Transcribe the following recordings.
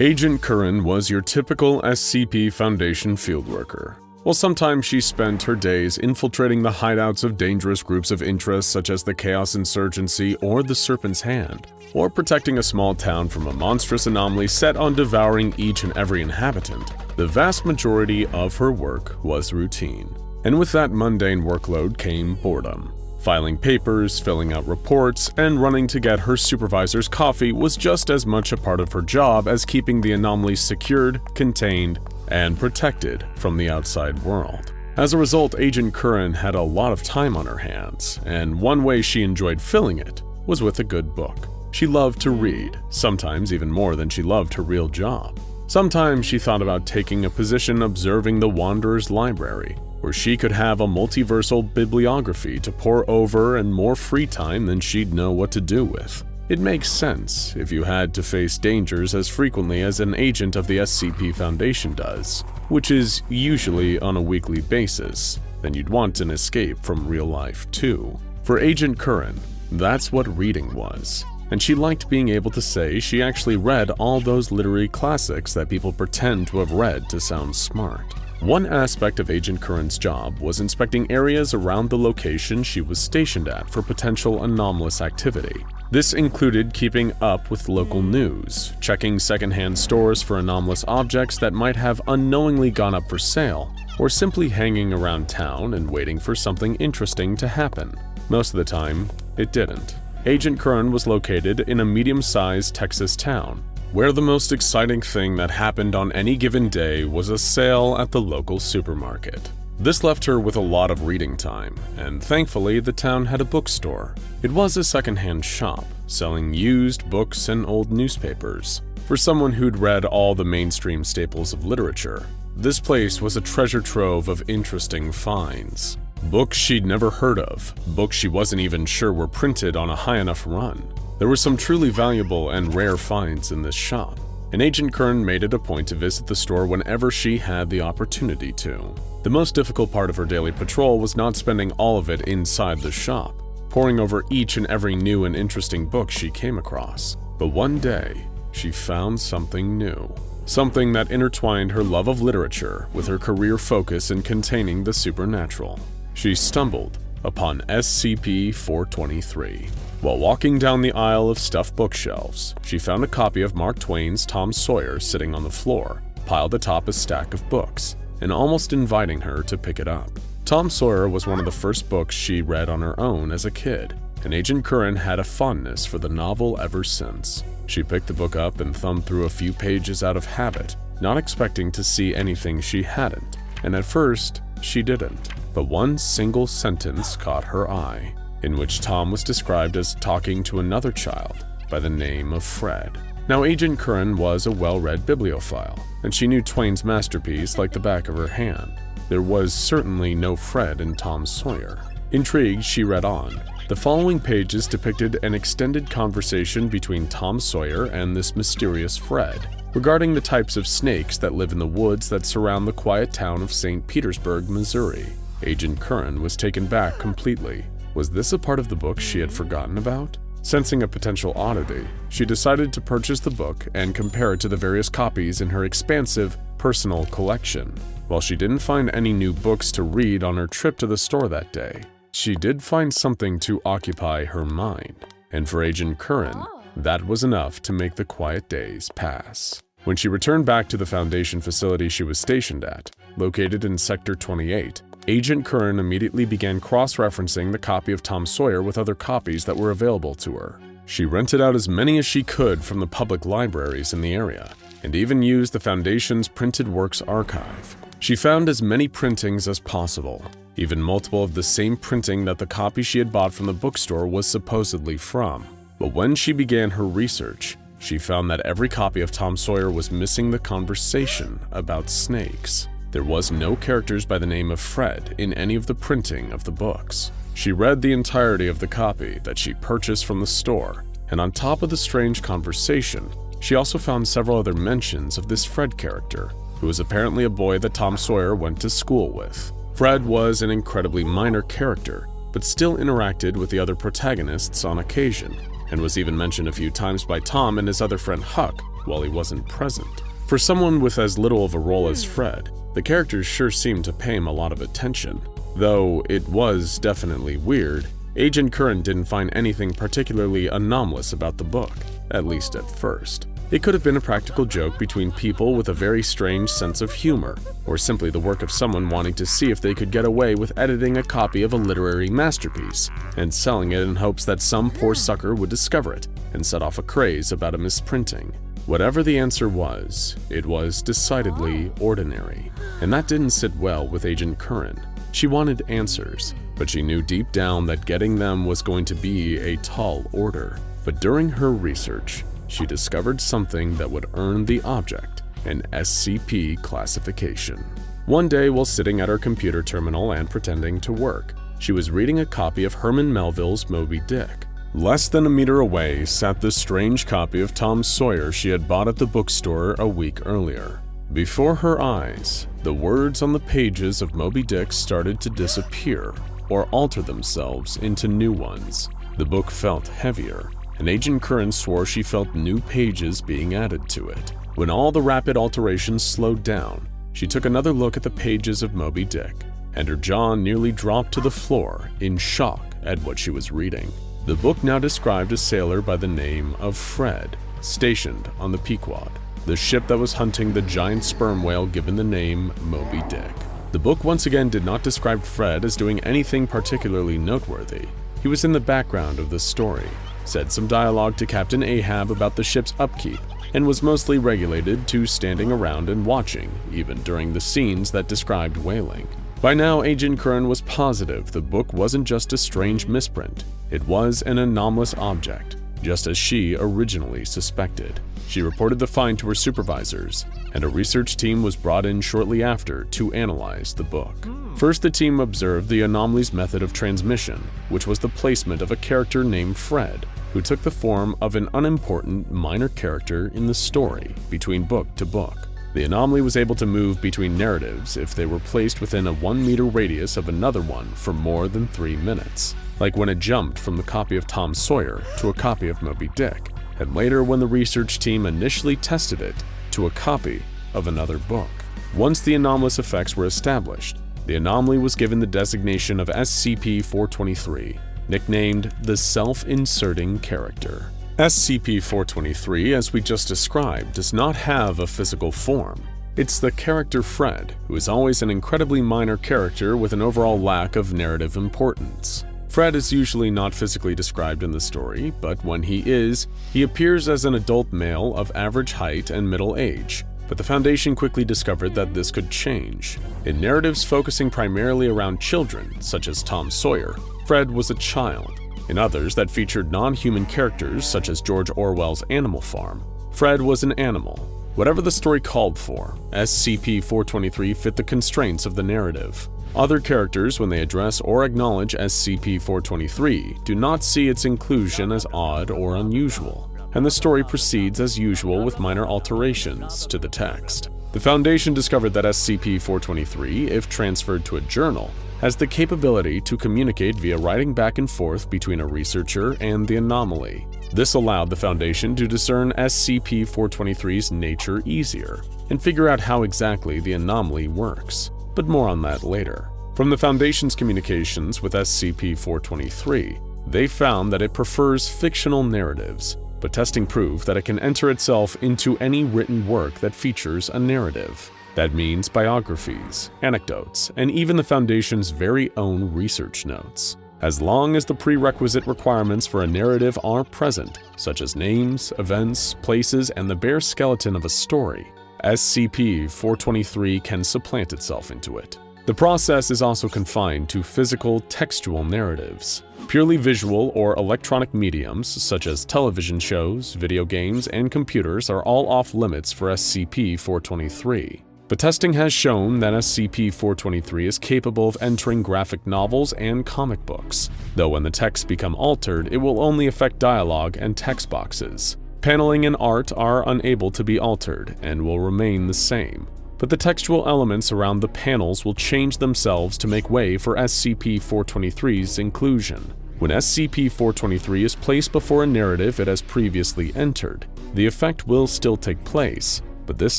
Agent Curran was your typical SCP Foundation fieldworker. While sometimes she spent her days infiltrating the hideouts of dangerous groups of interest such as the Chaos Insurgency or the Serpent's Hand, or protecting a small town from a monstrous anomaly set on devouring each and every inhabitant, the vast majority of her work was routine. And with that mundane workload came boredom. Filing papers, filling out reports, and running to get her supervisor's coffee was just as much a part of her job as keeping the anomaly secured, contained, and protected from the outside world. As a result, Agent Curran had a lot of time on her hands, and one way she enjoyed filling it was with a good book. She loved to read, sometimes even more than she loved her real job. Sometimes she thought about taking a position observing the Wanderer's Library, where she could have a multiversal bibliography to pore over and more free time than she'd know what to do with. It makes sense if you had to face dangers as frequently as an agent of the SCP Foundation does, which is usually on a weekly basis. Then you'd want an escape from real life too. For Agent Curran, that's what reading was, and she liked being able to say she actually read all those literary classics that people pretend to have read to sound smart. One aspect of Agent Curran's job was inspecting areas around the location she was stationed at for potential anomalous activity. This included keeping up with local news, checking secondhand stores for anomalous objects that might have unknowingly gone up for sale, or simply hanging around town and waiting for something interesting to happen. Most of the time, it didn't. Agent Curran was located in a medium-sized Texas town, where the most exciting thing that happened on any given day was a sale at the local supermarket. This left her with a lot of reading time, and thankfully the town had a bookstore. It was a secondhand shop, selling used books and old newspapers. For someone who'd read all the mainstream staples of literature, this place was a treasure trove of interesting finds. Books she'd never heard of, books she wasn't even sure were printed on a high enough run. There were some truly valuable and rare finds in this shop, and Agent Curran made it a point to visit the store whenever she had the opportunity to. The most difficult part of her daily patrol was not spending all of it inside the shop, poring over each and every new and interesting book she came across. But one day, she found something new. Something that intertwined her love of literature with her career focus in containing the supernatural. She stumbled upon SCP-423. While walking down the aisle of stuffed bookshelves, she found a copy of Mark Twain's Tom Sawyer sitting on the floor, piled atop a stack of books, and almost inviting her to pick it up. Tom Sawyer was one of the first books she read on her own as a kid, and Agent Curran had a fondness for the novel ever since. She picked the book up and thumbed through a few pages out of habit, not expecting to see anything she hadn't, and at first, she didn't. But one single sentence caught her eye, in which Tom was described as talking to another child by the name of Fred. Now, Agent Curran was a well-read bibliophile, and she knew Twain's masterpiece like the back of her hand. There was certainly no Fred in Tom Sawyer. Intrigued, she read on. The following pages depicted an extended conversation between Tom Sawyer and this mysterious Fred, regarding the types of snakes that live in the woods that surround the quiet town of St. Petersburg, Missouri. Agent Curran was taken back completely. Was this a part of the book she had forgotten about? Sensing a potential oddity, she decided to purchase the book and compare it to the various copies in her expansive, personal collection. While she didn't find any new books to read on her trip to the store that day, she did find something to occupy her mind. And for Agent Curran, that was enough to make the quiet days pass. When she returned back to the Foundation facility she was stationed at, located in Sector 28, Agent Curran immediately began cross-referencing the copy of Tom Sawyer with other copies that were available to her. She rented out as many as she could from the public libraries in the area, and even used the Foundation's printed works archive. She found as many printings as possible, even multiple of the same printing that the copy she had bought from the bookstore was supposedly from. But when she began her research, she found that every copy of Tom Sawyer was missing the conversation about snakes. There was no characters by the name of Fred in any of the printing of the books. She read the entirety of the copy that she purchased from the store, and on top of the strange conversation, she also found several other mentions of this Fred character, who was apparently a boy that Tom Sawyer went to school with. Fred was an incredibly minor character, but still interacted with the other protagonists on occasion, and was even mentioned a few times by Tom and his other friend Huck, while he wasn't present. For someone with as little of a role as Fred, the characters sure seemed to pay him a lot of attention. Though it was definitely weird, Agent Curran didn't find anything particularly anomalous about the book, at least at first. It could have been a practical joke between people with a very strange sense of humor, or simply the work of someone wanting to see if they could get away with editing a copy of a literary masterpiece and selling it in hopes that some poor sucker would discover it and set off a craze about a misprinting. Whatever the answer was, it was decidedly ordinary, and that didn't sit well with Agent Curran. She wanted answers, but she knew deep down that getting them was going to be a tall order. But during her research, she discovered something that would earn the object an SCP classification. One day, while sitting at her computer terminal and pretending to work, she was reading a copy of Herman Melville's Moby Dick. Less than a meter away sat the strange copy of Tom Sawyer she had bought at the bookstore a week earlier. Before her eyes, the words on the pages of Moby Dick started to disappear or alter themselves into new ones. The book felt heavier, and Agent Curran swore she felt new pages being added to it. When all the rapid alterations slowed down, she took another look at the pages of Moby Dick, and her jaw nearly dropped to the floor in shock at what she was reading. The book now described a sailor by the name of Fred, stationed on the Pequod, the ship that was hunting the giant sperm whale given the name Moby Dick. The book once again did not describe Fred as doing anything particularly noteworthy. He was in the background of the story, said some dialogue to Captain Ahab about the ship's upkeep, and was mostly regulated to standing around and watching, even during the scenes that described whaling. By now, Agent Curran was positive the book wasn't just a strange misprint, it was an anomalous object, just as she originally suspected. She reported the find to her supervisors, and a research team was brought in shortly after to analyze the book. First, the team observed the anomaly's method of transmission, which was the placement of a character named Fred, who took the form of an unimportant minor character in the story between book to book. The anomaly was able to move between narratives if they were placed within a 1-meter radius of another one for more than 3 minutes, like when it jumped from the copy of Tom Sawyer to a copy of Moby Dick, and later when the research team initially tested it to a copy of another book. Once the anomalous effects were established, the anomaly was given the designation of SCP-423, nicknamed the Self-Inserting Character. SCP-423, as we just described, does not have a physical form. It's the character Fred, who is always an incredibly minor character with an overall lack of narrative importance. Fred is usually not physically described in the story, but when he is, he appears as an adult male of average height and middle age. But the Foundation quickly discovered that this could change. In narratives focusing primarily around children, such as Tom Sawyer, Fred was a child. In others that featured non-human characters, such as George Orwell's Animal Farm, Fred was an animal. Whatever the story called for, SCP-423 fit the constraints of the narrative. Other characters, when they address or acknowledge SCP-423, do not see its inclusion as odd or unusual, and the story proceeds as usual with minor alterations to the text. The Foundation discovered that SCP-423, if transferred to a journal, has the capability to communicate via writing back and forth between a researcher and the anomaly. This allowed the Foundation to discern SCP-423's nature easier and figure out how exactly the anomaly works. But more on that later. From the Foundation's communications with SCP-423, they found that it prefers fictional narratives, but testing proved that it can enter itself into any written work that features a narrative. That means biographies, anecdotes, and even the Foundation's very own research notes. As long as the prerequisite requirements for a narrative are present, such as names, events, places, and the bare skeleton of a story, SCP-423 can supplant itself into it. The process is also confined to physical, textual narratives. Purely visual or electronic mediums, such as television shows, video games, and computers, are all off-limits for SCP-423. But testing has shown that SCP-423 is capable of entering graphic novels and comic books, though when the texts become altered, it will only affect dialogue and text boxes. Paneling and art are unable to be altered and will remain the same, but the textual elements around the panels will change themselves to make way for SCP-423's inclusion. When SCP-423 is placed before a narrative it has previously entered, the effect will still take place, but this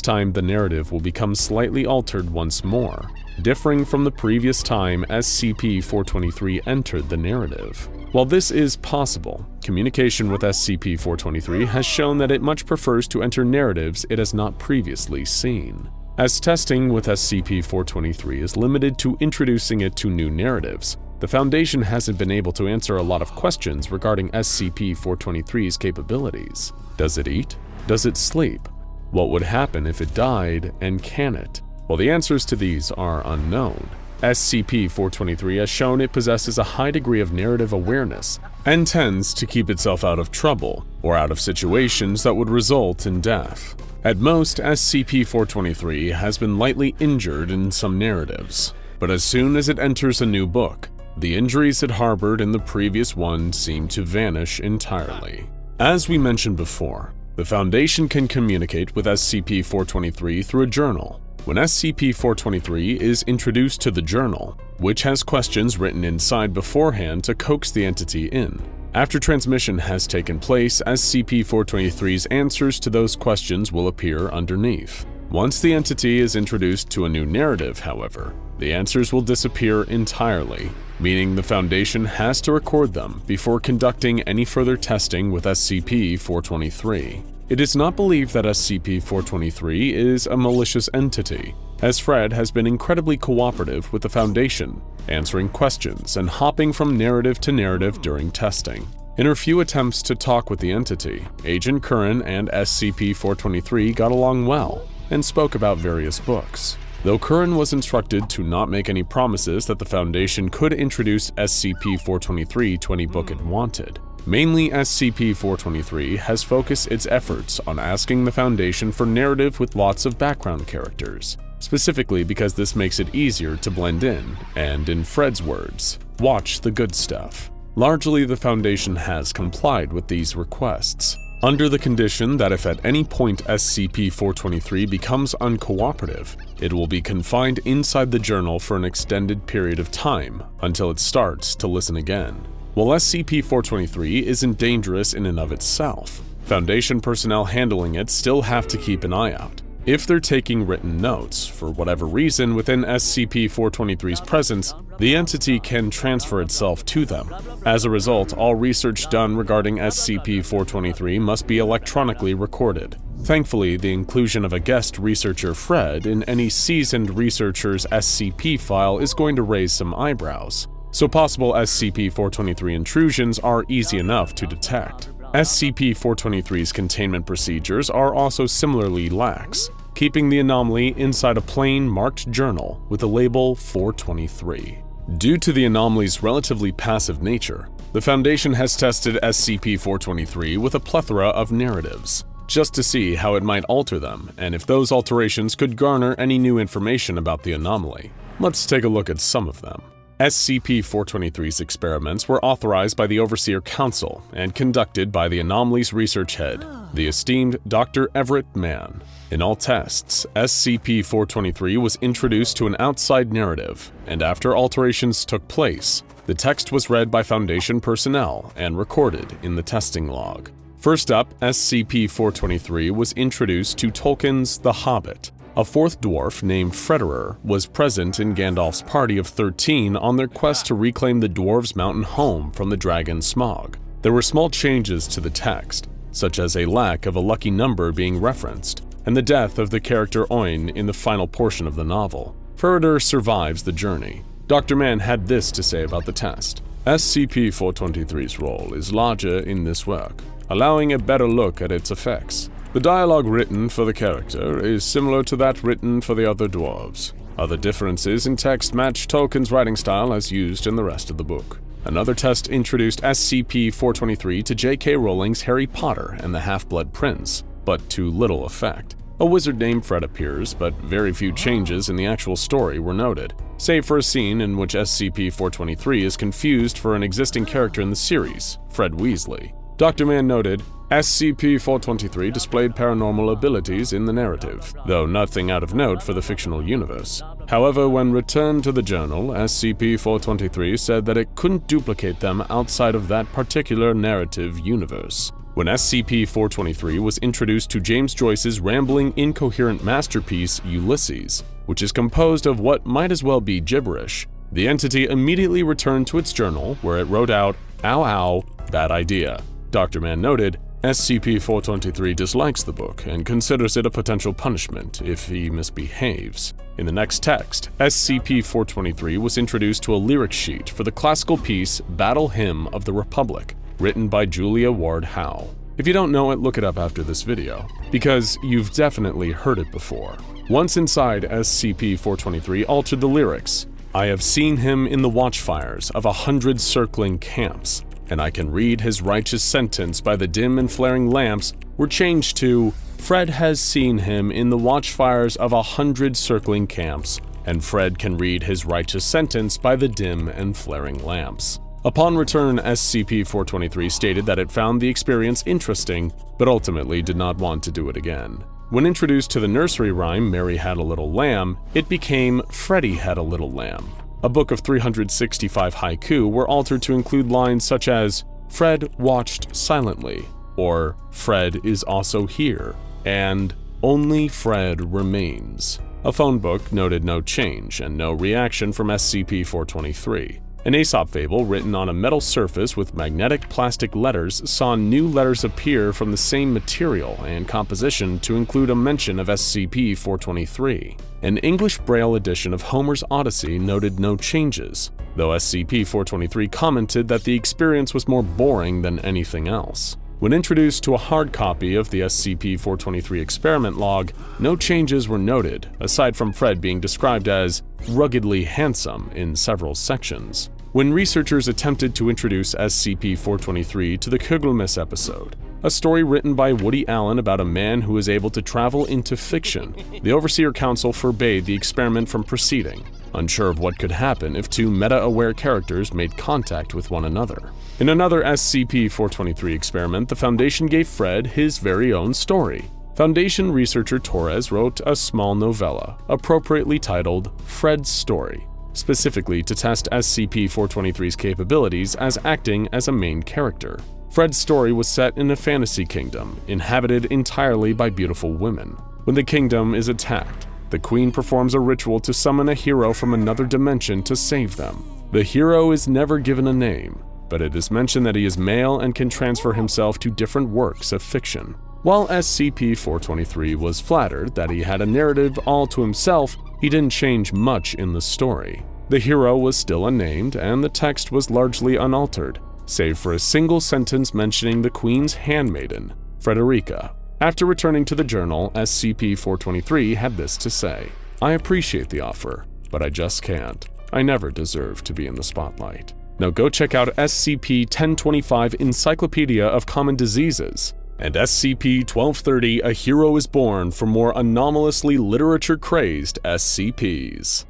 time the narrative will become slightly altered once more, differing from the previous time SCP-423 entered the narrative. While this is possible, communication with SCP-423 has shown that it much prefers to enter narratives it has not previously seen. As testing with SCP-423 is limited to introducing it to new narratives, the Foundation hasn't been able to answer a lot of questions regarding SCP-423's capabilities. Does it eat? Does it sleep? What would happen if it died, and can it? Well, the answers to these are unknown. SCP-423 has shown it possesses a high degree of narrative awareness and tends to keep itself out of trouble or out of situations that would result in death. At most, SCP-423 has been lightly injured in some narratives, but as soon as it enters a new book, the injuries it harbored in the previous one seem to vanish entirely. As we mentioned before, the Foundation can communicate with SCP-423 through a journal. When SCP-423 is introduced to the journal, which has questions written inside beforehand to coax the entity in. After transmission has taken place, SCP-423's answers to those questions will appear underneath. Once the entity is introduced to a new narrative, however, the answers will disappear entirely, meaning the Foundation has to record them before conducting any further testing with SCP-423. It is not believed that SCP-423 is a malicious entity, as Fred has been incredibly cooperative with the Foundation, answering questions and hopping from narrative to narrative during testing. In her few attempts to talk with the entity, Agent Curran and SCP-423 got along well and spoke about various books. Though Curran was instructed to not make any promises that the Foundation could introduce SCP-423 to any book it wanted, mainly SCP-423 has focused its efforts on asking the Foundation for narrative with lots of background characters, specifically because this makes it easier to blend in, and in Fred's words, watch the good stuff. Largely, the Foundation has complied with these requests, under the condition that if at any point SCP-423 becomes uncooperative, it will be confined inside the journal for an extended period of time until it starts to listen again. While SCP-423 isn't dangerous in and of itself, Foundation personnel handling it still have to keep an eye out. If they're taking written notes, for whatever reason within SCP-423's presence, the entity can transfer itself to them. As a result, all research done regarding SCP-423 must be electronically recorded. Thankfully, the inclusion of a guest researcher, Fred, in any seasoned researcher's SCP file is going to raise some eyebrows, so possible SCP-423 intrusions are easy enough to detect. SCP-423's containment procedures are also similarly lax, keeping the anomaly inside a plain marked journal with the label 423. Due to the anomaly's relatively passive nature, the Foundation has tested SCP-423 with a plethora of narratives, just to see how it might alter them and if those alterations could garner any new information about the anomaly. Let's take a look at some of them. SCP-423's experiments were authorized by the Overseer Council and conducted by the Anomaly's research head, the esteemed Dr. Everett Mann. In all tests, SCP-423 was introduced to an outside narrative, and after alterations took place, the text was read by Foundation personnel and recorded in the testing log. First up, SCP-423 was introduced to Tolkien's The Hobbit. A fourth dwarf named Frederer was present in Gandalf's party of 13 on their quest to reclaim the dwarves' mountain home from the dragon Smaug. There were small changes to the text, such as a lack of a lucky number being referenced, and the death of the character Oin in the final portion of the novel. Frederer survives the journey. Dr. Mann had this to say about the test. SCP-423's role is larger in this work, allowing a better look at its effects. The dialogue written for the character is similar to that written for the other dwarves. Other differences in text match Tolkien's writing style as used in the rest of the book. Another test introduced SCP-423 to J.K. Rowling's Harry Potter and the Half-Blood Prince, but to little effect. A wizard named Fred appears, but very few changes in the actual story were noted, save for a scene in which SCP-423 is confused for an existing character in the series, Fred Weasley. Dr. Mann noted, SCP-423 displayed paranormal abilities in the narrative, though nothing out of note for the fictional universe. However, when returned to the journal, SCP-423 said that it couldn't duplicate them outside of that particular narrative universe. When SCP-423 was introduced to James Joyce's rambling, incoherent masterpiece, Ulysses, which is composed of what might as well be gibberish, the entity immediately returned to its journal, where it wrote out, "Ow, ow, bad idea." Dr. Mann noted, SCP-423 dislikes the book and considers it a potential punishment if he misbehaves. In the next text, SCP-423 was introduced to a lyric sheet for the classical piece Battle Hymn of the Republic, written by Julia Ward Howe. If you don't know it, look it up after this video, because you've definitely heard it before. Once inside, SCP-423 altered the lyrics. "I have seen him in the watchfires of 100 circling camps, and I can read his righteous sentence by the dim and flaring lamps," were changed to, "Fred has seen him in the watchfires of 100 circling camps, and Fred can read his righteous sentence by the dim and flaring lamps." Upon return, SCP-423 stated that it found the experience interesting, but ultimately did not want to do it again. When introduced to the nursery rhyme Mary Had a Little Lamb, it became Freddie Had a Little Lamb. A book of 365 haiku were altered to include lines such as, "Fred watched silently," or "Fred is also here," and "Only Fred remains." A phone book noted no change and no reaction from SCP-423. An Aesop fable written on a metal surface with magnetic plastic letters saw new letters appear from the same material and composition to include a mention of SCP-423. An English Braille edition of Homer's Odyssey noted no changes, though SCP-423 commented that the experience was more boring than anything else. When introduced to a hard copy of the SCP-423 experiment log, no changes were noted, aside from Fred being described as ruggedly handsome in several sections. When researchers attempted to introduce SCP-423 to the Kugelmiss episode, a story written by Woody Allen about a man who is able to travel into fiction, the Overseer Council forbade the experiment from proceeding, unsure of what could happen if two meta-aware characters made contact with one another. In another SCP-423 experiment, the Foundation gave Fred his very own story. Foundation researcher Torres wrote a small novella, appropriately titled Fred's Story, specifically to test SCP-423's capabilities as acting as a main character. Fred's story was set in a fantasy kingdom, inhabited entirely by beautiful women. When the kingdom is attacked, the queen performs a ritual to summon a hero from another dimension to save them. The hero is never given a name, but it is mentioned that he is male and can transfer himself to different works of fiction. While SCP-423 was flattered that he had a narrative all to himself, he didn't change much in the story. The hero was still unnamed, and the text was largely unaltered, save for a single sentence mentioning the Queen's handmaiden, Frederica. After returning to the journal, SCP-423 had this to say, "I appreciate the offer, but I just can't. I never deserve to be in the spotlight." Now go check out SCP-1025 Encyclopedia of Common Diseases and SCP-1230 A Hero is Born for more anomalously literature-crazed SCPs.